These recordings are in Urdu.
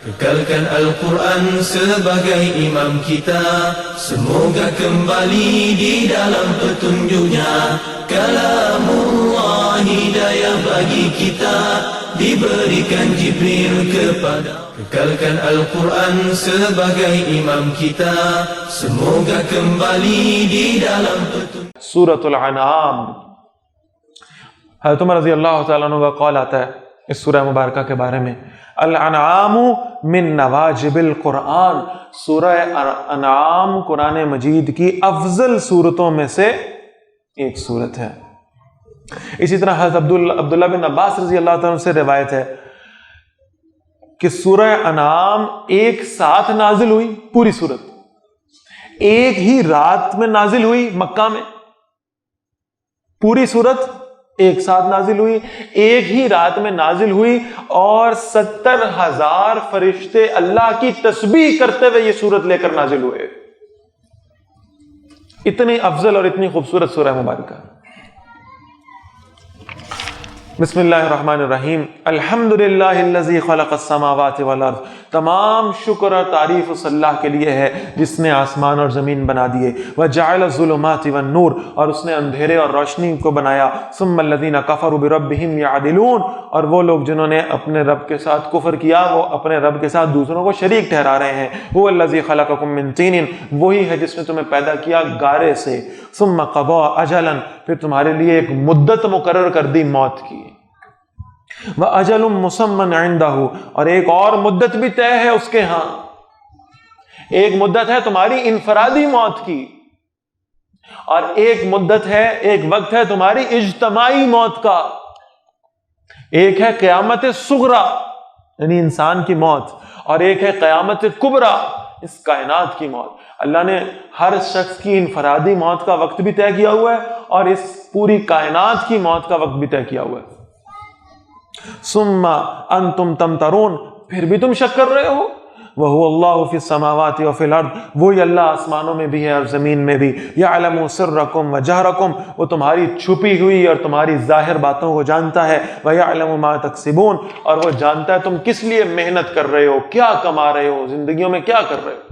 Kekalkan Al-Quran sebagai imam kita, semoga kembali di dalam petunjuknya. Kalamullah hidayah bagi kita, diberikan Jibril kepada. Kekalkan Al-Quran sebagai imam kita, semoga kembali di dalam petunjuk. سورة الانعام، حضرت عمر رضی اللہ تعالیٰ عنہ کا قول آتا ہے اس سورہ مبارکہ کے بارے میں، الانعام من نواجب القرآن، سورہ انعام قرآن مجید کی افضل سورتوں میں سے ایک سورت ہے۔ اسی طرح حضرت عبداللہ بن عباس رضی اللہ تعالیٰ عنہ سے روایت ہے کہ سورہ انعام ایک ساتھ نازل ہوئی، پوری سورت ایک ہی رات میں نازل ہوئی مکہ میں، پوری سورت ایک ساتھ نازل ہوئی، ایک ہی رات میں نازل ہوئی، اور 70,000 فرشتے اللہ کی تسبیح کرتے ہوئے یہ سورت لے کر نازل ہوئے۔ اتنی افضل اور اتنی خوبصورت سورہ مبارکہ۔ بسم اللہ الرحمن الرحیم، الحمدللہ الذی خلق السماوات والارض، تمام شکر اور تعریف اس اللہ کے لیے ہے جس نے آسمان اور زمین بنا دیے، وجعل الظلمات والنور، اور اس نے اندھیرے اور روشنی کو بنایا، ثم الذین کفروا بربہم یعدلون، اور وہ لوگ جنہوں نے اپنے رب کے ساتھ کفر کیا وہ اپنے رب کے ساتھ دوسروں کو شریک ٹھہرا رہے ہیں۔ هو الذی خلقکم من طین، وہی ہے جس نے تمہیں پیدا کیا گارے سے، ثم قضى اجلا، پھر تمہارے لیے ایک مدت مقرر کر دی موت کی، وَأَجَلٌ مُّسَمًّى عِندَهُ، اور ایک اور مدت بھی طے ہے اس کے ہاں، ایک مدت ہے تمہاری انفرادی موت کی، اور ایک مدت ہے، ایک وقت ہے تمہاری اجتماعی موت کا، ایک ہے قیامت صغریٰ یعنی انسان کی موت، اور ایک ہے قیامت کبریٰ اس کائنات کی موت۔ اللہ نے ہر شخص کی انفرادی موت کا وقت بھی طے کیا ہوا ہے اور اس پوری کائنات کی موت کا وقت بھی طے کیا ہوا ہے۔ ثم انتم تمترون، پھر بھی تم شک کر رہے ہو، وَهُوَ اللَّهُ فِي السَّمَاوَاتِ وَفِي الْأَرْضِ، وہی اللہ آسمانوں میں بھی ہے اور زمین میں بھی، يَعْلَمُ سِرَّكُمْ وَجَهْرَكُمْ، وہ تمہاری چھپی ہوئی اور تمہاری ظاہر باتوں کو جانتا ہے، وَيَعْلَمُ مَا تَكْسِبُونَ، اور وہ جانتا ہے تم کس لیے محنت کر رہے ہو، کیا کما رہے ہو، زندگیوں میں کیا کر رہے ہو۔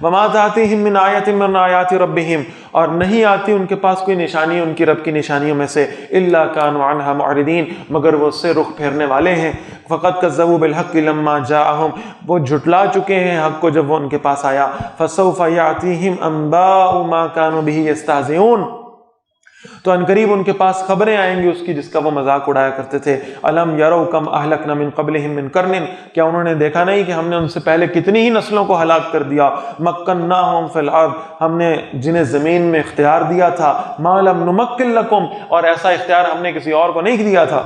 وَمَا تَأْتِيهِم مِّنْ آیَةٍ مِّنْ آیَاتِ رَبِّهِمْ، اور نہیں آتی ان کے پاس کوئی نشانی ان کی رب کی نشانیوں میں سے، إِلَّا كَانُوا عَنْهَا مُعْرِضِينَ، مگر وہ اس سے رخ پھیرنے والے ہیں۔ فَقَدْ كَذَّبُوا بِالْحَقِّ لَمَّا جَاءَهُمْ، وہ جھٹلا چکے ہیں حق کو جب وہ ان کے پاس آیا، فَسَوْفَ يَأْتِيهِمْ أَنبَاءُ مَا كَانُوا بِهِ يَسْتَهْزِئُونَ، تو ان قریب ان کے پاس خبریں آئیں گی اس کی جس کا وہ مذاق اڑایا کرتے تھے۔ الم یروا کم اہلکنا من قبلہم من قرن، کیا انہوں نے دیکھا نہیں کہ ہم نے ان سے پہلے کتنی ہی نسلوں کو ہلاک کر دیا، مکناہم فی الارض، ہم نے جنہیں زمین میں اختیار دیا تھا، ما لم نمکن لکم، اور ایسا اختیار ہم نے کسی اور کو نہیں دیا تھا،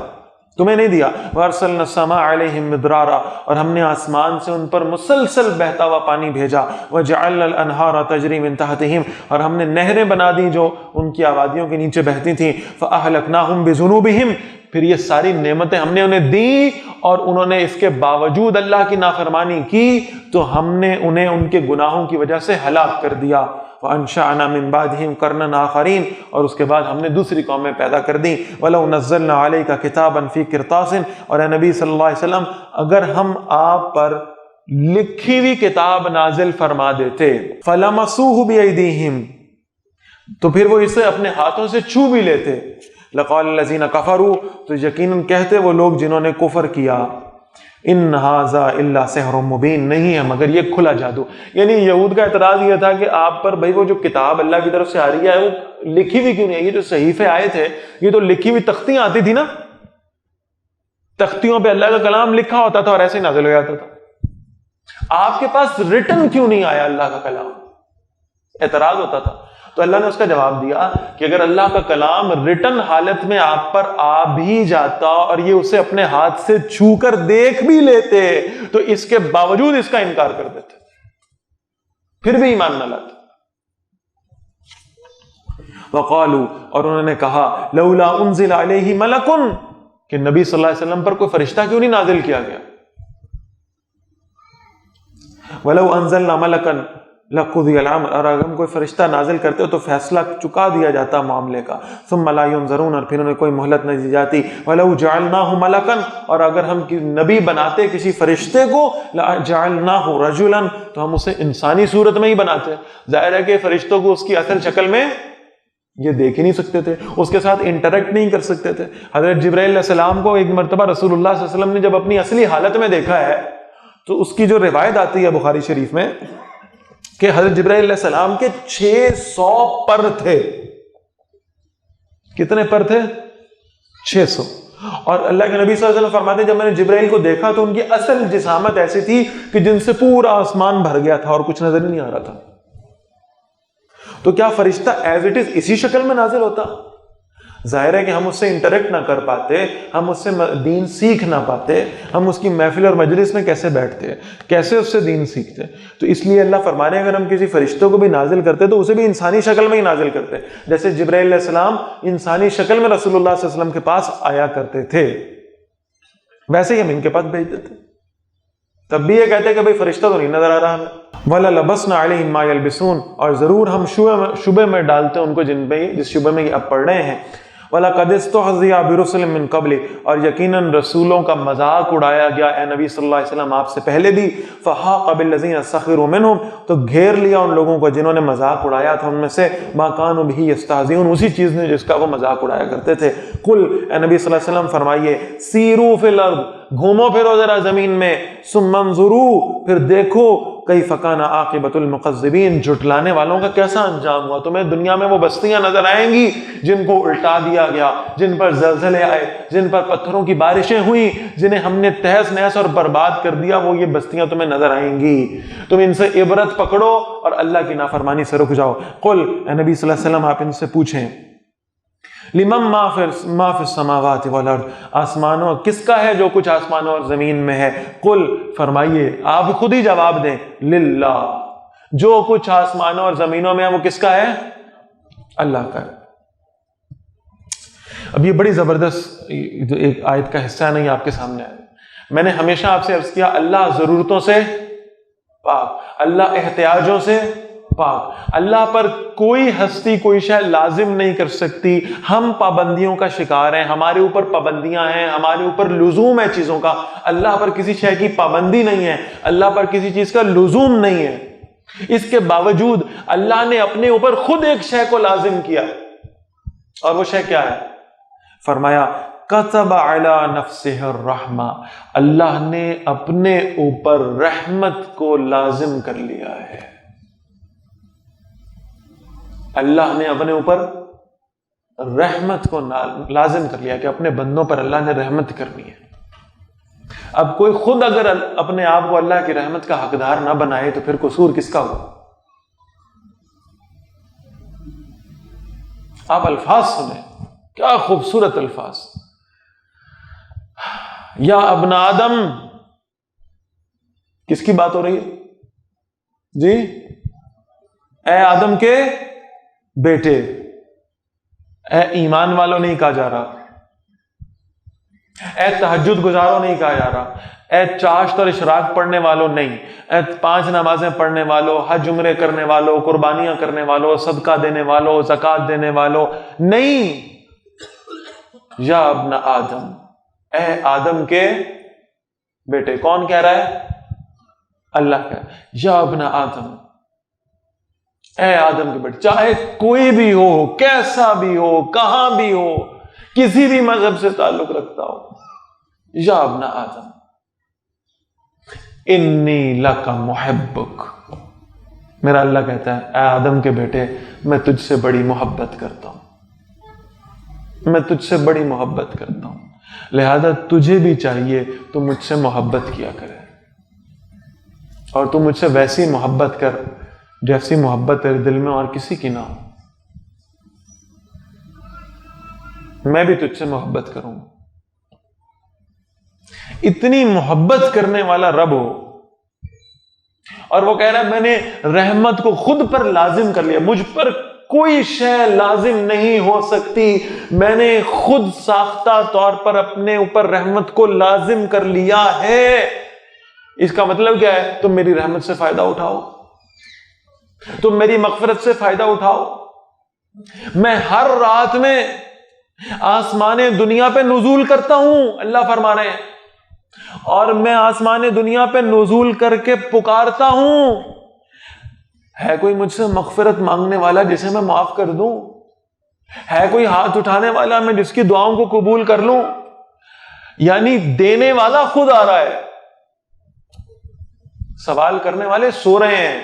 تمہیں نہیں دیا، وارسلنا السماء علیہم مدرارا، اور ہم نے آسمان سے ان پر مسلسل بہتا ہوا پانی بھیجا، وجعلنا الانہار تجری من تحتہم، اور ہم نے نہریں بنا دی جو ان کی آبادیوں کے نیچے بہتی تھیں، فاہلکناہم بذنوبہم، پھر یہ ساری نعمتیں ہم نے انہیں دی اور انہوں نے اس کے باوجود اللہ کی نافرمانی کی تو ہم نے انہیں ان کے گناہوں کی وجہ سے ہلاک کر دیا۔ وَأَنشَأْنَا مِن بَعْدِهِمْ قَرْنًا آخَرِينَ، اور اس کے بعد ہم نے دوسری قومیں پیدا کر دیں۔ وَلَوْ نَزَّلْنَا عَلَيْكَ كِتَابًا فِي قِرْطَاسٍ، اور اے نبی صلی اللہ علیہ وسلم اگر ہم آپ پر لکھی ہوئی کتاب نازل فرما دیتے، فَلَمَسُوهُ بِأَيْدِيهِمْ، تو پھر وہ اسے اپنے ہاتھوں سے چھو بھی لیتے، لَقَالَ الَّذِينَ كَفَرُوا، تو یقیناً کہتے وہ لوگ جنہوں نے کفر کیا، ان ھذا الا سحر مبین، نہیں ہے مگر یہ کھلا جادو۔ یعنی یہود کا اعتراض یہ تھا کہ آپ پر بھائی وہ جو کتاب اللہ کی طرف سے آ رہی ہے وہ لکھی ہوئی کیوں نہیں ہے؟ یہ جو صحیفے آئے تھے یہ تو لکھی ہوئی تختیاں آتی تھی نا، تختیوں پہ اللہ کا کلام لکھا ہوتا تھا اور ایسے ہی نازل ہو جاتا تھا، آپ کے پاس ریٹن کیوں نہیں آیا اللہ کا کلام؟ اعتراض ہوتا تھا۔ تو اللہ نے اس کا جواب دیا کہ اگر اللہ کا کلام ریٹن حالت میں آپ پر آ بھی جاتا اور یہ اسے اپنے ہاتھ سے چھو کر دیکھ بھی لیتے تو اس کے باوجود اس کا انکار کر دیتے، پھر بھی ایمان نہ لاتے۔ وقالوا، اور انہوں نے کہا، لولا انزل علیہ ملک، کہ نبی صلی اللہ علیہ وسلم پر کوئی فرشتہ کیوں نہیں نازل کیا گیا؟ ولو انزلنا ملکا لَقُضِيَ الْأَمْرُ، اور اگر ہم کوئی فرشتہ نازل کرتے تو فیصلہ چکا دیا جاتا معاملے کا. ثُمَّ لَا يُنظَرُونَ، اور پھر انہیں کوئی مہلت نہیں دی جاتی. وَلَوْ جَعَلْنَاهُ مَلَكًا، اور اگر ہم نبی بناتے کسی فرشتے کو لَجَعَلْنَاهُ رَجُلًا، تو ہم اسے انسانی صورت میں ہی بناتے. ظاہر ہے کہ فرشتوں کو اس کی اصل شکل میں یہ دیکھ ہی نہیں سکتے تھے، اس کے ساتھ انٹریکٹ نہیں کر سکتے تھے. حضرت جبرائیل علیہ السلام کو ایک مرتبہ رسول اللہ صلی اللہ علیہ وسلم نے جب اپنی اصلی حالت میں دیکھا ہے تو اس کی جو روایت آتی ہے بخاری شریف میں کہ حضرت جبرائیل علیہ السلام کے 600 پر تھے. کتنے پر تھے؟ 600. اور اللہ کے نبی صلی اللہ علیہ وسلم فرماتے ہیں جب میں نے جبرائیل کو دیکھا تو ان کی اصل جسامت ایسی تھی کہ جن سے پورا آسمان بھر گیا تھا اور کچھ نظر ہی نہیں آ رہا تھا. تو کیا فرشتہ ایز اٹ از اسی شکل میں نازل ہوتا؟ ظاہر ہے کہ ہم اس سے انٹریکٹ نہ کر پاتے، ہم اس سے دین سیکھ نہ پاتے، ہم اس کی محفل اور مجلس میں کیسے بیٹھتے، کیسے اس سے دین سیکھتے. تو اس لیے اللہ فرما رہے ہیں اگر ہم کسی فرشتوں کو بھی نازل کرتے تو اسے بھی انسانی شکل میں ہی نازل کرتے، جیسے جبرائیل علیہ السلام انسانی شکل میں رسول اللہ صلی اللہ علیہ وسلم کے پاس آیا کرتے تھے، ویسے ہی ہم ان کے پاس بھیج دیتے. تب بھی یہ کہتے ہیں کہ بھئی فرشتہ تو نہیں نظر آ رہا ہمیں. وَلَلَبَسْنَا عَلَيْهِمْ مَا يَلْبِسُونَ، اور ضرور ہم شبے میں ڈالتے ہیں ان کو جس شبے میں یہ اب پڑھ رہے ہیں. وَلَقَدِ اسْتُهْزِئَ بِرُسُلٍ مِّن قَبْلِ، اور یقیناً رسولوں کا مذاق اڑایا گیا اے نبی صلی اللہ علیہ وسلم آپ سے پہلے بھی. فَحَاقَ بِالَّذِينَ سَخِرُوا مِنْهُمْ، تو گھیر لیا ان لوگوں کو جنہوں نے مذاق اڑایا تھا ان میں سے. مَا كَانُوا بِهِ يَسْتَهْزِئُونَ، اسی چیز نے جس کا وہ مذاق اڑایا کرتے تھے. قُلْ، اے نبی صلی اللہ علیہ وسلم فرمائیے، سیروا فی الارض، گھومو پھرو ذرا زمین میں. ثم انظروا، پھر دیکھو کیف کان عاقبۃ المکذبین، جھٹلانے والوں کا کیسا انجام ہوا. تمہیں دنیا میں وہ بستیاں نظر آئیں گی جن کو الٹا دیا گیا، جن پر زلزلے آئے، جن پر پتھروں کی بارشیں ہوئیں، جنہیں ہم نے تہس نہس اور برباد کر دیا. وہ یہ بستیاں تمہیں نظر آئیں گی، تم ان سے عبرت پکڑو اور اللہ کی نافرمانی سے رک جاؤ. قل، اے نبی صلی اللہ علیہ وسلم آپ ان سے پوچھیں، لمن ما فی السماوات والارض، آسمانوں کس کا ہے جو کچھ آسمانوں اور زمین میں ہے. قل، فرمائیے آپ خود ہی جواب دیں، للہ، جو کچھ آسمانوں اور زمینوں میں ہے وہ کس کا ہے؟ اللہ کا ہے. اب یہ بڑی زبردست ایک آیت کا حصہ نہیں آپ کے سامنے ہے. میں نے ہمیشہ آپ سے عرض کیا اللہ ضرورتوں سے پاک، اللہ احتیاجوں سے پاک، اللہ پر کوئی ہستی کوئی شے لازم نہیں کر سکتی. ہم پابندیوں کا شکار ہیں، ہمارے اوپر پابندیاں ہیں، ہمارے اوپر لزوم ہے چیزوں کا. اللہ پر کسی شے کی پابندی نہیں ہے، اللہ پر کسی چیز کا لزوم نہیں ہے. اس کے باوجود اللہ نے اپنے اوپر خود ایک شے کو لازم کیا، اور وہ شے کیا ہے؟ فرمایا کتب علی نفسہ الرحمہ، اللہ نے اپنے اوپر رحمت کو لازم کر لیا ہے. اللہ نے اپنے اوپر رحمت کو لازم کر لیا کہ اپنے بندوں پر اللہ نے رحمت کرنی ہے. اب کوئی خود اگر اپنے آپ کو اللہ کی رحمت کا حقدار نہ بنائے تو پھر قصور کس کا ہو؟ آپ الفاظ سنیں، کیا خوبصورت الفاظ. یا ابن آدم، کس کی بات ہو رہی ہے جی؟ اے آدم کے بیٹے، اے ایمان والوں نہیں کہا جا رہا، اے تہجد گزاروں نہیں کہا جا رہا، اے چاشت اور اشراق پڑھنے والوں نہیں، اے 5 نمازیں پڑھنے والوں، حج عمرے کرنے والوں، قربانیاں کرنے والوں، صدقہ دینے والوں، زکوٰۃ دینے والوں نہیں. یا ابن آدم، اے آدم کے بیٹے. کون کہہ رہا ہے؟ اللہ کہہ رہا ہے. یا ابن آدم، اے آدم کے بیٹے، چاہے کوئی بھی ہو، کیسا بھی ہو، کہاں بھی ہو، کسی بھی مذہب سے تعلق رکھتا ہو. یا ابن آدم انی لک محبک، میرا اللہ کہتا ہے اے آدم کے بیٹے میں تجھ سے بڑی محبت کرتا ہوں، میں تجھ سے بڑی محبت کرتا ہوں، لہذا تجھے بھی چاہیے تو مجھ سے محبت کیا کرے، اور تو مجھ سے ویسی محبت کر جیسی محبت تیرے دل میں اور کسی کی نہ ہو. میں بھی تجھ سے محبت کروں. اتنی محبت کرنے والا رب ہو اور وہ کہہ رہا ہے میں نے رحمت کو خود پر لازم کر لیا، مجھ پر کوئی شے لازم نہیں ہو سکتی، میں نے خود ساختہ طور پر اپنے اوپر رحمت کو لازم کر لیا ہے. اس کا مطلب کیا ہے؟ تم میری رحمت سے فائدہ اٹھاؤ. تم میری مغفرت سے فائدہ اٹھاؤ. میں ہر رات میں آسمان دنیا پہ نزول کرتا ہوں، اللہ فرما رہے ہیں، اور میں آسمان دنیا پہ نزول کر کے پکارتا ہوں، ہے کوئی مجھ سے مغفرت مانگنے والا جسے میں معاف کر دوں؟ ہے کوئی ہاتھ اٹھانے والا میں جس کی دعاؤں کو قبول کر لوں؟ یعنی دینے والا خود آ رہا ہے. سوال کرنے والے سو رہے ہیں،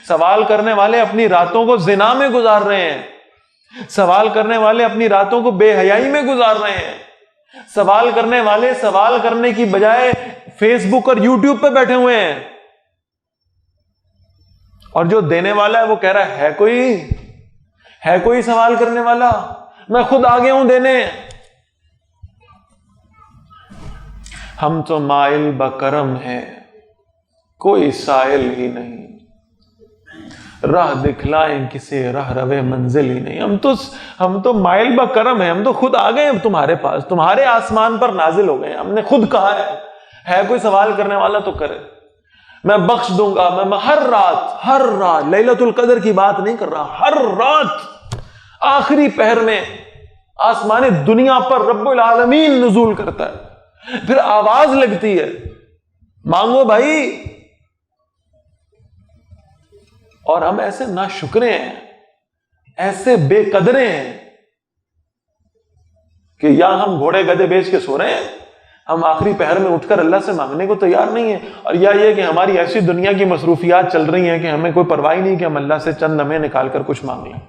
سوال کرنے والے اپنی راتوں کو زنا میں گزار رہے ہیں، سوال کرنے والے اپنی راتوں کو بے حیائی میں گزار رہے ہیں، سوال کرنے والے سوال کرنے کی بجائے فیس بک اور یوٹیوب پہ بیٹھے ہوئے ہیں، اور جو دینے والا ہے وہ کہہ رہا ہے کوئی سوال کرنے والا؟ میں خود آگے ہوں دینے. ہم تو مائل بکرم ہیں، کوئی سائل ہی نہیں، راہ دکھلائیں کسی راہ روے منزل ہی نہیں. ہم تو مائل بکرم ہیں، ہم تو خود آ گئے تمہارے پاس، تمہارے آسمان پر نازل ہو گئے. ہم نے خود کہا ہے کوئی سوال کرنے والا تو کرے، میں بخش دوں گا. میں ہر رات لیلۃ القدر کی بات نہیں کر رہا، ہر رات آخری پہر میں آسمان دنیا پر رب العالمین نزول کرتا ہے. پھر آواز لگتی ہے، مانگو بھائی. اور ہم ایسے ناشکرے ہیں، ایسے بے قدرے ہیں کہ یا ہم گھوڑے گدے بیچ کے سو رہے ہیں، ہم آخری پہر میں اٹھ کر اللہ سے مانگنے کو تیار نہیں ہیں، اور یا یہ کہ ہماری ایسی دنیا کی مصروفیات چل رہی ہیں کہ ہمیں کوئی پرواہ نہیں کہ ہم اللہ سے چند لمحے نکال کر کچھ مانگ لیں.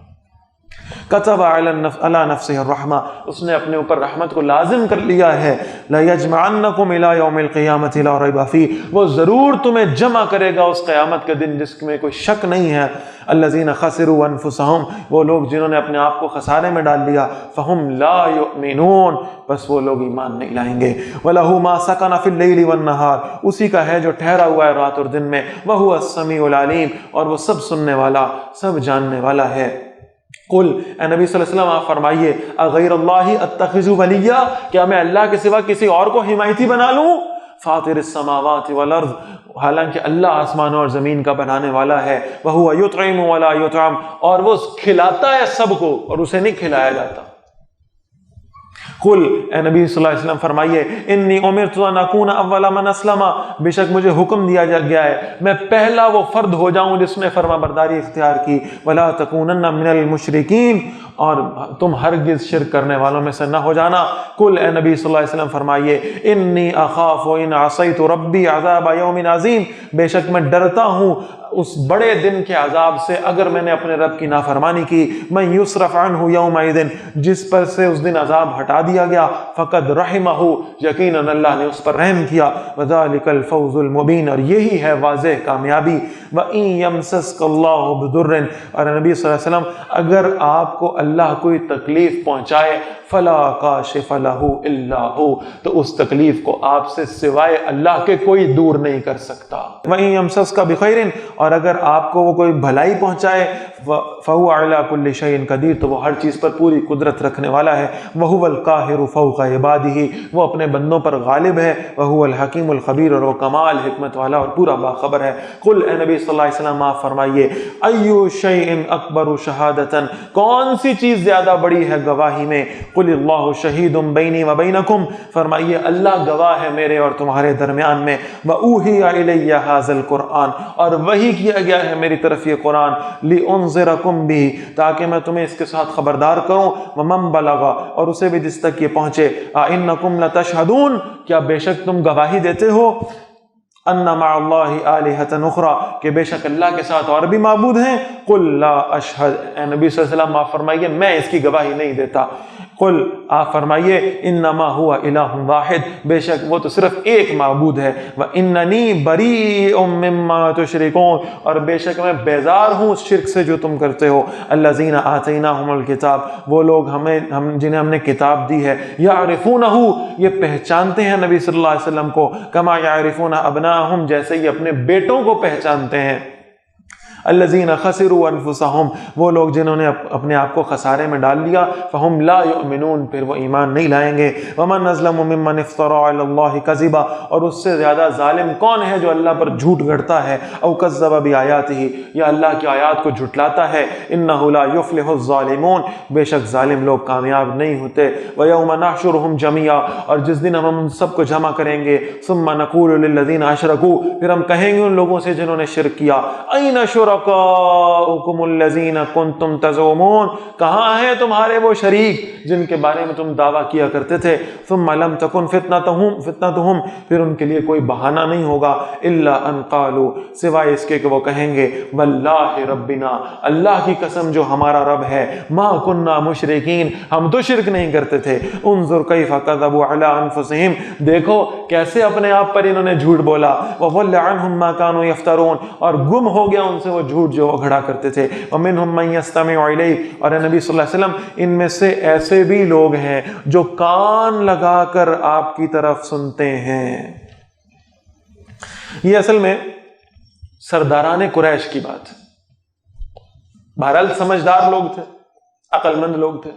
کتب علی نفسہ الرحمہ، اس نے اپنے اوپر رحمت کو لازم کر لیا ہے. لَيَجْمَعَنَّكُمْ إِلَىٰ يَوْمِ الْقِيَامَةِ لَا رَيْبَ فِيهِ، وہ ضرور تمہیں جمع کرے گا اس قیامت کے دن جس میں کوئی شک نہیں ہے. الَّذِينَ خَسِرُوا أَنفُسَهُمْ، وہ لوگ جنہوں نے اپنے آپ کو خسارے میں ڈال لیا. فَهُمْ لَا يُؤْمِنُونَ، بس وہ لوگ ایمان نہیں لائیں گے. وَلَهُ مَا سَكَنَ فِي اللَّيْلِ وَالنَّهَارِ، اسی کا ہے جو ٹھہرا ہوا ہے رات اور دن میں. وَهُوَ السَّمِيعُ الْعَلِيمُ، اور وہ سب سننے والا، سب جاننے والا ہے. قل، اے نبی صلی اللہ علیہ وسلم آپ فرمائیے، اغیر اللہ اتخذ ولیہ، کیا میں اللہ کے سوا کسی اور کو حمایتی بنا لوں؟ فاطر السماوات والارض، حالانکہ اللہ آسمانوں اور زمین کا بنانے والا ہے. وہو یطعم ولا یطعم، اور وہ کھلاتا ہے سب کو اور اسے نہیں کھلایا جاتا. قل، اے نبی صلی اللہ علیہ وسلم فرمائیے، انی امرت ان اکون اول من اسلم، بے شک مجھے حکم دیا گیا ہے میں پہلا وہ فرد ہو جاؤں جس نے فرما برداری اختیار کی. ولا تکونن من المشرکین، اور تم ہرگز شرک کرنے والوں میں سے نہ ہو جانا. قل، اے نبی صلی اللہ علیہ وسلم فرمائیے، انی اخاف ان عصیت ربی عذاب یوم عظیم، بے شک میں ڈرتا ہوں اس بڑے دن کے عذاب سے اگر میں نے اپنے رب کی نافرمانی کی. من یصرف عنہ یومئذ، جس پر سے اس دن عذاب ہٹا دیا گیا. فقد رحمہ، یقیناً اللہ نے اس پر رحم کیا. وذالک الفوز المبین، اور یہی ہے واضح کامیابی. وَإِن یمسسک اللہ بضر، اور نبی صلی اللہ علیہ وسلم اگر آپ کو اللہ کوئی تکلیف پہنچائے، فلا کاشف لہ الا ہو، تو اس تکلیف کو آپ سے سوائے اللہ کے کوئی دور نہیں کر سکتا. وَإِن یمسسک بخیر، اور اگر آپ کو وہ کوئی بھلائی پہنچائے، فہو علی کل شیء قدیر، تو وہ ہر چیز پر پوری قدرت رکھنے والا ہے. وہو القاہر فوق عبادہ، وہ اپنے بندوں پر غالب ہے. وہو الحکیم الخبیر، اور وہ کمال حکمت والا اور پورا باخبر ہے. قل، اے نبی صلی اللہ علیہ وسلم آپ فرمائیے، ایو شیء اکبر شہادۃ، کون سی چیز زیادہ بڑی ہے گواہی میں؟ قل اللہ شہید بینی و بینکم، فرمائیے اللہ گواہ ہے میرے اور تمہارے درمیان میں. وَأُوحِیَ إِلَيَّ هَذَا الْقُرْآنَ، اور وحی کیا گیا ہے میری طرف یہ قرآن. لِأُنذِرَكُمْ بِهِ، تاکہ میں تمہیں اس کے ساتھ خبردار کروں. وَمَنْ بَلَغَ، اور اسے بھی جس تک یہ پہنچے. أَإِنَّكُمْ لَتَشْهَدُونَ، کیا بے شک تم گواہی دیتے ہو. ان مع اللہ آلہۃ اخری، کہ بے شک اللہ کے ساتھ اور بھی معبود ہیں. قل لا اشہد، اے نبی صلی اللہ علیہ وسلم آپ فرمائیے میں اس کی گواہی نہیں دیتا. قل، آپ فرمائیے انما هو الہ واحد، بے شک وہ تو صرف ایک معبود ہے. واننی بریء مما تشرکون، اور بے شک میں بیزار ہوں اس شرک سے جو تم کرتے ہو. الذین آتیناہم الکتاب، وہ لوگ جنہیں ہم نے کتاب دی ہے. یعرفونہ، یہ پہچانتے ہیں نبی صلی اللہ علیہ وسلم کو. کما یعرفون ابناءہم، جیسے یہ اپنے بیٹوں کو پہچانتے ہیں. الذین خسروا انفسہم، وہ لوگ جنہوں نے اپنے آپ کو خسارے میں ڈال لیا، فہم لا یؤمنون، پھر وہ ایمان نہیں لائیں گے۔ ومن اظلم ممن افترى علی اللہ کذبا، اور اس سے زیادہ ظالم کون ہے جو اللہ پر جھوٹ گڑتا ہے، او کذب بآیاتہ، یا اللہ کی آیات کو جھٹلاتا ہے۔ انہ لا یفلح الظالمون، بے شک ظالم لوگ کامیاب نہیں ہوتے۔ ویوم نحشرہم جميعا، اور جس دن ہم ان سب کو جمع کریں گے، ثم نقول للذین اشرکوا، پھر ہم کہیں گے ان لوگوں سے جنہوں نے شرک کیا، این شرکاؤکم الذین کنتم تزعمون، کہاں ہیں تمہارے وہ شریک جن کے بارے میں تم دعویٰ کیا کرتے تھے۔ ثم لم تکن فتنتہم، پھر ان کے لیے کوئی بہانہ نہیں ہوگا، الا ان قالوا، سوائے اس کے کہ وہ کہیں گے، واللہ ربنا، اللہ کی قسم جو ہمارا رب ہے، ما کننا مشرکین، ہم تو شرک نہیں کرتے تھے۔ انظر کیف کذبوا علی انفسہم، دیکھو کیسے اپنے آپ پر انہوں نے جھوٹ بولا۔ وضل عنہم ما كانوا یفترون، اور گم ہو گیا ان سے وہ جھوٹ جو وہ گھڑا کرتے تھے۔ ومنہم من یستمع الیک، اور نبی صلی اللہ علیہ وسلم ان میں سے ایسے بھی لوگ ہیں جو کان لگا کر آپ کی طرف سنتے ہیں۔ یہ اصل میں سرداران قریش کی بات ہے۔ بہرحال سمجھدار لوگ تھے، عقل مند لوگ تھے،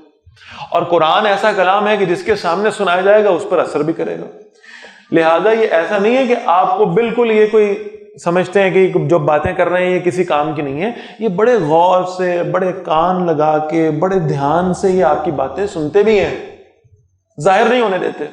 اور قرآن ایسا کلام ہے کہ جس کے سامنے سنایا جائے گا اس پر اثر بھی کرے گا۔ لہذا یہ ایسا نہیں ہے کہ آپ کو بالکل یہ کوئی سمجھتے ہیں کہ جو باتیں کر رہے ہیں یہ کسی کام کی نہیں ہے، یہ بڑے غور سے، بڑے کان لگا کے، بڑے دھیان سے یہ آپ کی باتیں سنتے بھی ہیں، ظاہر نہیں ہونے دیتے۔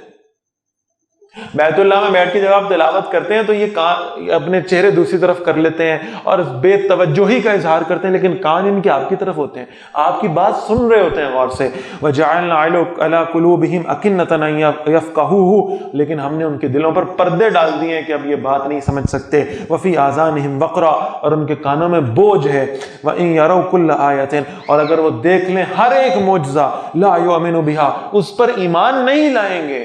بیت اللہ میں بیٹھ کے جب آپ تلاوت کرتے ہیں تو یہ اپنے چہرے دوسری طرف کر لیتے ہیں اور بے توجہی کا اظہار کرتے ہیں، لیکن کان ان کے آپ کی طرف ہوتے ہیں، آپ کی بات سن رہے ہوتے ہیں غور سے۔ وَجَعَلْنَا عَلَىٰ قُلُوبِهِمْ أَكِنَّةً أَن يَفْقَهُوهُ، لیکن ہم نے ان کے دلوں پر پردے ڈال دیے ہیں کہ اب یہ بات نہیں سمجھ سکتے۔ وَفِي آذَانِهِمْ وَقْرًا، اور ان کے کانوں میں بوجھ ہے۔ وَإِن يَرَوْا كُلَّ آيَةٍ، اور اگر وہ دیکھ لیں ہر ایک معجزہ، لَا يُؤْمِنُوا بِهَا، اس پر ایمان نہیں لائیں گے۔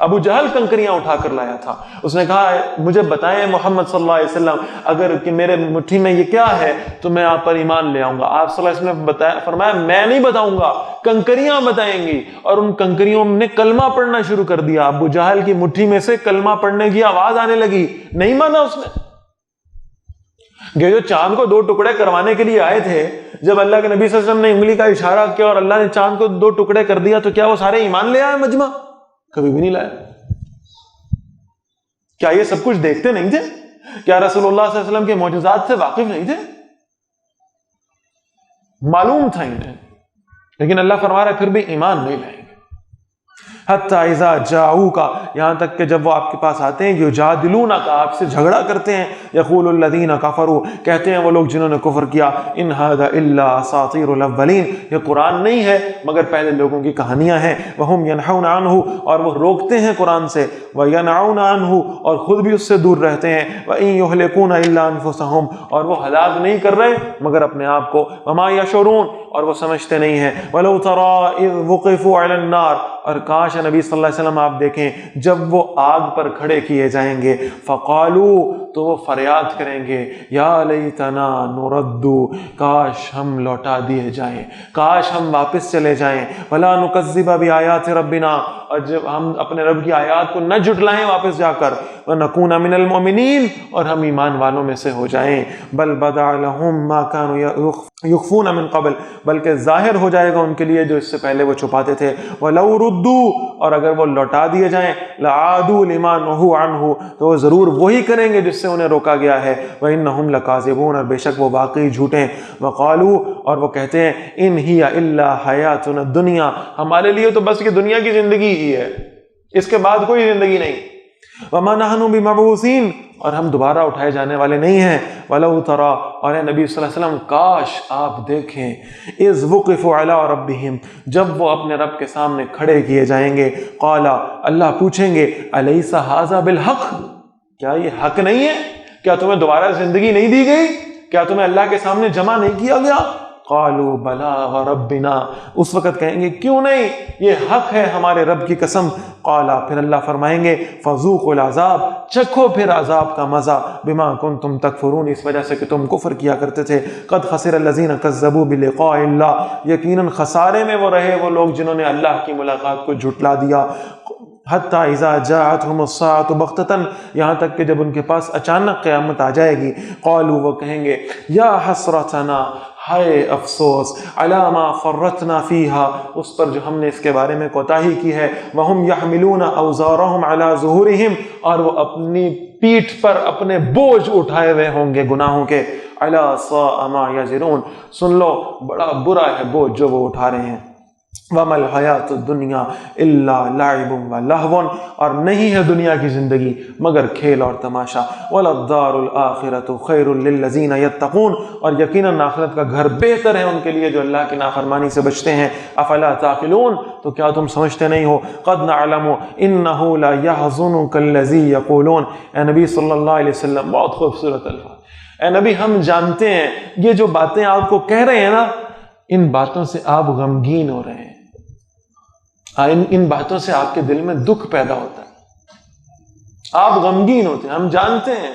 ابو جہل کنکریاں اٹھا کر لایا تھا، اس نے کہا مجھے بتائیں محمد صلی اللہ علیہ وسلم اگر کہ میرے مٹھی میں یہ کیا ہے تو میں آپ پر ایمان لے آؤں گا۔ آپ صلی اللہ علیہ وسلم نے فرمایا میں نہیں بتاؤں گا، کنکریاں بتائیں گی، اور ان کنکریوں نے کلمہ پڑھنا شروع کر دیا۔ ابو جہل کی مٹھی میں سے کلمہ پڑھنے کی آواز آنے لگی، نہیں مانا اس نے۔ کہ جو چاند کو دو ٹکڑے کروانے کے لیے آئے تھے، جب اللہ کے نبی صلی اللہ علیہ وسلم نے انگلی کا اشارہ کیا اور اللہ نے چاند کو دو ٹکڑے کر دیا تو کیا وہ سارے ایمان لے آئے مجمع؟ کبھی بھی نہیں لایا۔ کیا یہ سب کچھ دیکھتے نہیں تھے؟ کیا رسول اللہ صلی اللہ علیہ وسلم کے معجزات سے واقف نہیں تھے؟ معلوم تھا انہیں، لیکن اللہ فرما رہا ہے پھر بھی ایمان نہیں لائیں گے۔ حتی اذا جاؤکا، یہاں تک کہ جب وہ آپ کے پاس آتے ہیں، یجادلونک، آپ سے جھگڑا کرتے ہیں، یقول الذین کفروا، کہتے ہیں وہ لوگ جنہوں نے کفر کیا، ان ھذا الا اساطیر الاولین، یہ قرآن نہیں ہے مگر پہلے لوگوں کی کہانیاں ہیں۔ وہم ینہون عنہ، اور وہ روکتے ہیں قرآن سے، وینعون عنہ، اور خود بھی اس سے دور رہتے ہیں، وان یہلکون الا انفسہم، اور وہ ہلاک نہیں کر رہے مگر اپنے آپ کو، وما یشعرون، اور وہ سمجھتے نہیں ہیں۔ ولو تری اذ وقفوا علی النار، اور کاش نبی صلی اللہ علیہ وسلم آپ دیکھیں جب وہ آگ پر کھڑے کیے جائیں گے، فقالوا، تو وہ فریاد کریں گے، یا لیتنا نرد، کاش ہم لوٹا دیے جائیں، کاش ہم واپس چلے جائیں، ولا نکذب بآیات ربنا، اور جب ہم اپنے رب کی آیات کو نہ جھٹلائیں واپس جا کر، ونکون من المؤمنین، اور ہم ایمان والوں میں سے ہو جائیں۔ بل بدا لهم ما كانوا یخفون من قبل، بلکہ ظاہر ہو جائے گا ان کے لیے جو اس سے پہلے وہ چھپاتے تھے۔ وَلَوْ رُدُّوا، اور اگر وہ لوٹا دیے جائیں، لَعَادُوا لِمَا نُهُوا عَنْهُ، تو وہ ضرور وہی کریں گے جس سے انہیں روکا گیا ہے۔ وَإِنَّهُمْ لَكَاذِبُونَ، اور بے شک وہ واقعی جھوٹے ہیں۔ وَقَالُوا، اور وہ کہتے ہیں، إِنْ هِيَ إِلَّا حَيَاتُنَا الدُّنْيَا، ہمارے لیے تو بس یہ دنیا کی زندگی ہی ہے، اس کے بعد کوئی زندگی نہیں۔ وَمَا نَحْنُ بِمَبْعُوثِينَ، اور ہم دوبارہ اٹھائے جانے والے نہیں ہیں۔ وَلَوْ تَرَى، اور اے نبی صلی اللہ علیہ وسلم کاش آپ دیکھیں، اِذْ وُقِفُوا عَلَىٰ رَبِّهِمْ، جب وہ اپنے رب کے سامنے کھڑے کیے جائیں گے، قَالَ، اللہ پوچھیں گے، أَلَيْسَ هَذَا بِالْحَقِّ، کیا یہ حق نہیں ہے؟ کیا تمہیں دوبارہ زندگی نہیں دی گئی؟ کیا تمہیں اللہ کے سامنے جمع نہیں کیا گیا؟ قالوا بلا وربنا، اس وقت کہیں گے کیوں نہیں، یہ حق ہے ہمارے رب کی قسم۔ قالا، پھر اللہ فرمائیں گے، فذوقوا العذاب، چکھو پھر عذاب کا مزہ، بما کنتم تکفرون، اس وجہ سے کہ تم کفر کیا کرتے تھے۔ قد خسر الذین کذبوا بلقاء اللہ، یقیناً خسارے میں وہ رہے وہ لوگ جنہوں نے اللہ کی ملاقات کو جھٹلا دیا۔ حتی اذا جاءتهم الساعة بغتتاً، یہاں تک کہ جب ان کے پاس اچانک قیامت آ جائے گی، قالوا، وہ کہیں گے، یا حسرتنا، ہائے افسوس، علی ما فرطنا فیہا، اس پر جو ہم نے اس کے بارے میں کوتاہی کی ہے، وہم یحملون اوزارہم علی ظہورہم، اور وہ اپنی پیٹھ پر اپنے بوجھ اٹھائے ہوئے ہوں گے گناہوں کے، علی ساء ما یزرون، سن لو بڑا برا ہے بوجھ جو وہ اٹھا رہے ہیں، وَمَا الْحَيَاةُ الدُّنْيَا إِلَّا لَعِبٌ وَلَهْوٌ، اور نہیں ہے دنیا کی زندگی مگر کھیل اور تماشا، وَلَلدَّارُ الْآخِرَةُ خَيْرٌ لِلَّذِينَ يَتَّقُونَ، اور یقیناً آخرت کا گھر بہتر ہے ان کے لیے جو اللہ کی نافرمانی سے بچتے ہیں، أَفَلَا تَعْقِلُونَ، تو کیا تم سمجھتے نہیں ہو، قَدْ نَعْلَمُ إِنَّهُ لَا يَحْزُنُكَ الَّذِي يَقُولُونَ، اے نبی صلی اللہ علیہ وسلم، بہت خوبصورت الفاظ، اے نبی ہم جانتے ہیں یہ جو باتیں آپ کو کہہ رہے ہیں نا، ان باتوں سے آپ غمگین ہو رہے ہیں، ان باتوں سے آپ کے دل میں دکھ پیدا ہوتا ہے، آپ غمگین ہوتے ہیں، ہم جانتے ہیں۔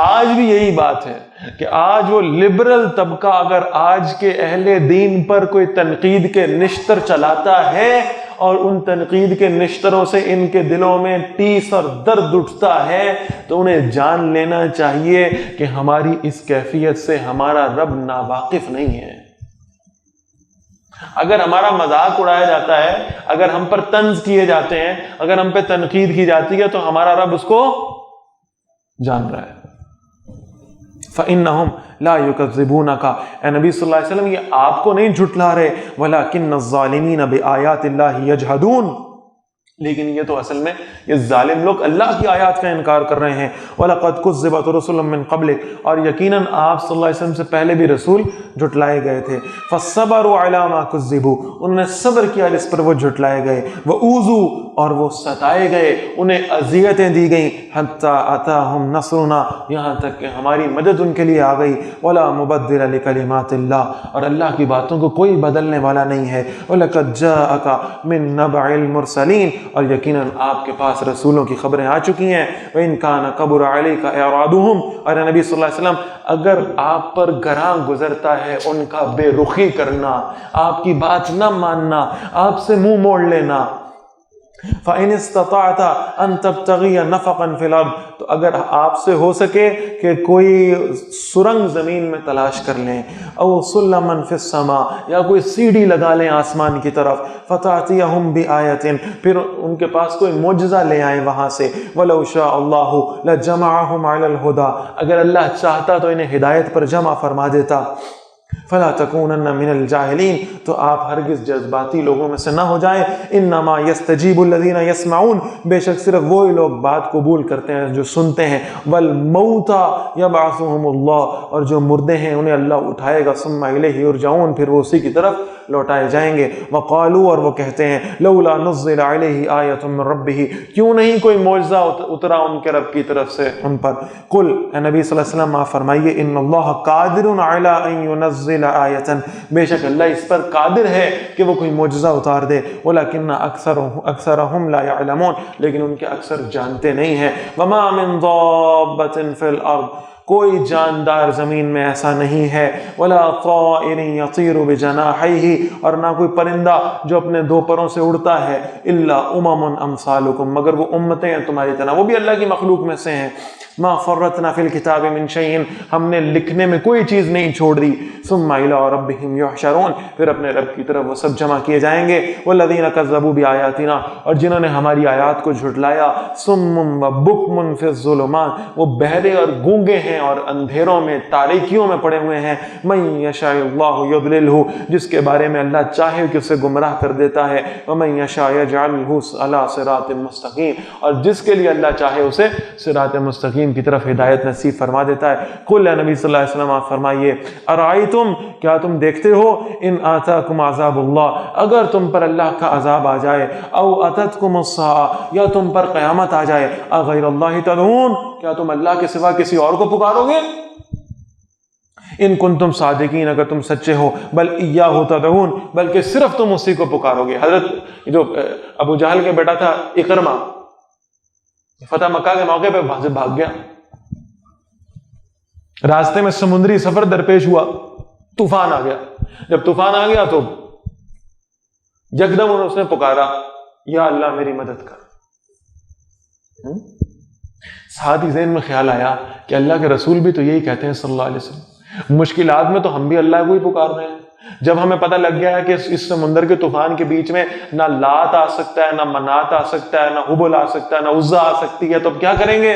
آج بھی یہی بات ہے کہ آج وہ لبرل طبقہ اگر آج کے اہل دین پر کوئی تنقید کے نشتر چلاتا ہے اور ان تنقید کے نشتروں سے ان کے دلوں میں ٹیس اور درد اٹھتا ہے، تو انہیں جان لینا چاہیے کہ ہماری اس کیفیت سے ہمارا رب ناواقف نہیں ہے۔ اگر ہمارا مذاق اڑایا جاتا ہے، اگر ہم پر طنز کیے جاتے ہیں، اگر ہم پہ تنقید کی جاتی ہے، تو ہمارا رب اس کو جان رہا ہے۔ فَإِنَّهُمْ لَا يُكَذِّبُونَكَ، اے نبی صلی اللہ علیہ وسلم یہ آپ کو نہیں جھٹلا رہے، وَلَكِنَّ الظَّالِمِينَ بِآيَاتِ اللَّهِ يَجْحَدُونَ، لیکن یہ تو اصل میں یہ ظالم لوگ اللہ کی آیات کا انکار کر رہے ہیں۔ وَلَقَدْ كُذِّبَتْ رُسُلٌ مِّن قَبْلِكَ، اور یقیناً آپ صلی اللہ علیہ وسلم سے پہلے بھی رسول جھٹلائے گئے تھے۔ فَصَبَرُوا عَلَىٰ مَا كُذِّبُوا، انہوں نے صبر کیا جس پر وہ جھٹلائے گئے، وَأُوذُوا، اور وہ ستائے گئے، انہیں اذیتیں دی گئیں، حَتَّىٰ أَتَاهُمْ نَصْرُنَا، یہاں تک کہ ہماری مدد ان کے لیے آ گئی، وَلَا مُبَدِّلَ لِكَلِمَاتِ اللَّهِ، اور اللہ کی باتوں کو کوئی بدلنے والا نہیں ہے۔ وَلَقَدْ جَاءَكَ مِن نَّبَإِ الْمُرْسَلِينَ، اور یقیناً آپ کے پاس رسولوں کی خبریں آ چکی ہیں۔ وَإِن كَانَ كَبُرَ عَلَيْكَ إِعْرَاضُهُمْ، اور نبی صلی اللہ علیہ وسلم اگر آپ پر گراں گزرتا ہے ان کا بے رخی کرنا، آپ کی بات نہ ماننا، آپ سے منہ موڑ لینا، فَإِنِ اسْتَطَعْتَ أَن تَبْتَغِيَ نَفَقًا فِي الْأَرْضِ، تو اگر آپ سے ہو سکے کہ کوئی سرنگ زمین میں تلاش کر لیں، او سلما فی السماء، یا کوئی سیڑھی لگا لیں آسمان کی طرف، فَتَأْتِيَهُمْ بِآيَةٍ، پھر ان کے پاس کوئی معجزہ لے آئیں وہاں سے، وَلَوْ شَاءَ اللَّهُ لَجَمَعَهُمْ عَلَى الْهُدَى، اگر اللہ چاہتا تو انہیں ہدایت پر جمع فرما دیتا۔ فلا تکونن من الجاہلین، تو آپ ہرگز جذباتی لوگوں میں سے نہ ہو جائیں۔ انما یستجیب الذین یسمعون، بے شک صرف وہی لوگ بات قبول کرتے ہیں جو سنتے ہیں، والموتى یبعثهم اللہ، اور جو مردے ہیں انہیں اللہ اٹھائے گا، ثم الیہ یرجعون، پھر وہ اسی کی طرف لوٹائے جائیں گے۔ وقالوا، اور وہ کہتے ہیں، لولا نزل علیہ آیۃ من ربہ، کیوں نہیں کوئی معجزہ اترا ان کے رب کی طرف سے ان پر۔ قل، اے نبی صلی اللہ علیہ وسلم آپ فرمائیے، ان اللہ قادر علی ان ینزل آیۃ، بے شک اللہ اس پر قادر ہے کہ وہ کوئی معجزہ اتار دے، ولکن اکثرہم لا یعلمون، لیکن ان کے اکثر جانتے نہیں ہیں۔ وما من ضابۃ فی الارض، کوئی جاندار زمین میں ایسا نہیں ہے، ولا طائر یطیر بجناحیہ، اور نہ کوئی پرندہ جو اپنے دو پروں سے اڑتا ہے، الا امم امثالکم، مگر وہ امتیں ہیں تمہاری طرح، وہ بھی اللہ کی مخلوق میں سے ہیں۔ ما فرطنا فی الکتاب من شیء، ہم نے لکھنے میں کوئی چیز نہیں چھوڑ دی۔ ثم الی ربہم یحشرون، پھر اپنے رب کی طرف وہ سب جمع کیے جائیں گے۔ والذین کذبوا بآیاتنا، اور جنہوں نے ہماری آیات کو جھٹلایا، صم وبکم فی الظلمات، وہ بہرے اور گونگے ہیں اور اندھیروں میں تاریکیوں میں پڑے ہوئے ہیں۔ من یشاء اللہ یضللہ، جس کے بارے میں اللہ چاہے کہ اسے گمراہ کر دیتا ہے، ومن یشاء یجعلہ علی صراط مستقیم، اور جس کے لیے اللہ چاہے اسے صراط مستقیم کی طرف ہدایت نصیب فرما دیتا ہے۔ قل، اے نبی صلی اللہ علیہ وسلم آپ فرمائیے، ارائیتم، کیا تم دیکھتے ہو، ان آتاکم عذاب اللہ، اگر تم پر اللہ کا عذاب آ جائے، او اتتکم الساعہ، یا تم پر قیامت آ جائے، اغیر اللہ تدعون، کیا تم اللہ کے سوا کسی اور کو پکارو گے؟ ان کنتم صادقین، اگر تم سچے ہو، بل ایاہ تدعون، بلکہ صرف تم اسی کو پکارو گے۔ حضرت جو ابو جہل کے بیٹا تھا اکرمہ، فتح مکہ کے موقع پہ بھاگ گیا، راستے میں سمندری سفر درپیش ہوا، طوفان آ گیا، جب طوفان آ گیا تو یکدم اس نے پکارا یا اللہ میری مدد کر. ساتھ ہی ذہن میں خیال آیا کہ اللہ کے رسول بھی تو یہی کہتے ہیں صلی اللہ علیہ وسلم, مشکلات میں تو ہم بھی اللہ کو ہی پکار رہے ہیں. جب ہمیں پتہ لگ گیا ہے کہ اس سمندر کے طوفان کے بیچ میں نہ لات آ سکتا ہے, نہ منات آ سکتا ہے, نہ حبل آ سکتا ہے, نہ عزا آ سکتی ہے, تو اب کیا کریں گے؟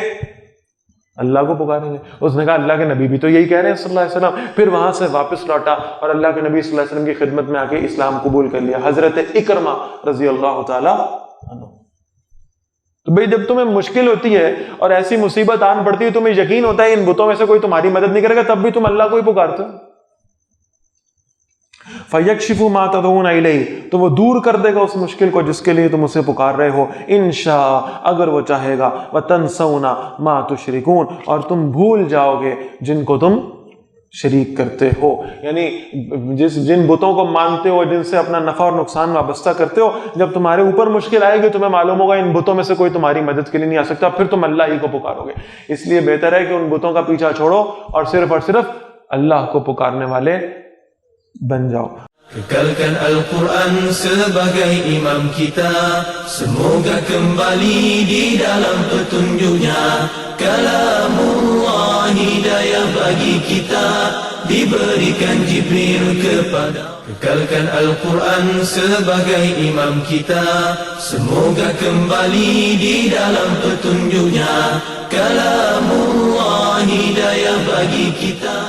اللہ کو پکاریں گے. اس نے کہا اللہ کے نبی بھی تو یہی کہہ رہے ہیں صلی اللہ علیہ وسلم. پھر وہاں سے واپس لوٹا اور اللہ کے نبی صلی اللہ علیہ وسلم کی خدمت میں آ کے اسلام قبول کر لیا, حضرت اکرمہ رضی اللہ تعالی عنہ. تو بھئی جب تمہیں مشکل ہوتی ہے اور ایسی مصیبت آن پڑتی ہے, تمہیں یقین ہوتا ہے ان بتوں میں سے کوئی تمہاری مدد نہیں کرے گا, تب بھی تم اللہ کو ہی پکارتے ہو. فَيَكْشِفُ مَا تَدْعُونَ إِلَيْهِ, تو وہ دور کر دے گا اس مشکل کو جس کے لیے تم اسے پکار رہے ہو. انشاء, اگر وہ چاہے گا. وَتَنْسَوْنَ مَا تُشْرِكُونَ, اور تم بھول جاؤ گے جن کو تم شریک کرتے ہو. یعنی جن بتوں کو مانتے ہو, جن سے اپنا نفع اور نقصان وابستہ کرتے ہو, جب تمہارے اوپر مشکل آئے گی تمہیں معلوم ہوگا ان بتوں میں سے کوئی تمہاری مدد کے لیے نہیں آ سکتا, پھر تم اللہ ہی کو پکارو گے. اس لیے بہتر ہے کہ ان بتوں کا پیچھا چھوڑو اور صرف اللہ کو پکارنے والے بن جاؤ. Kekalkan Al-Quran sebagai imam kita, semoga kembali di dalam petunjuknya. Kalamullah hidayah bagi kita, diberikan Jibril kepada. Kekalkan Al-Quran sebagai imam kita, semoga kembali di dalam petunjuknya. Kalamullah hidayah bagi kita.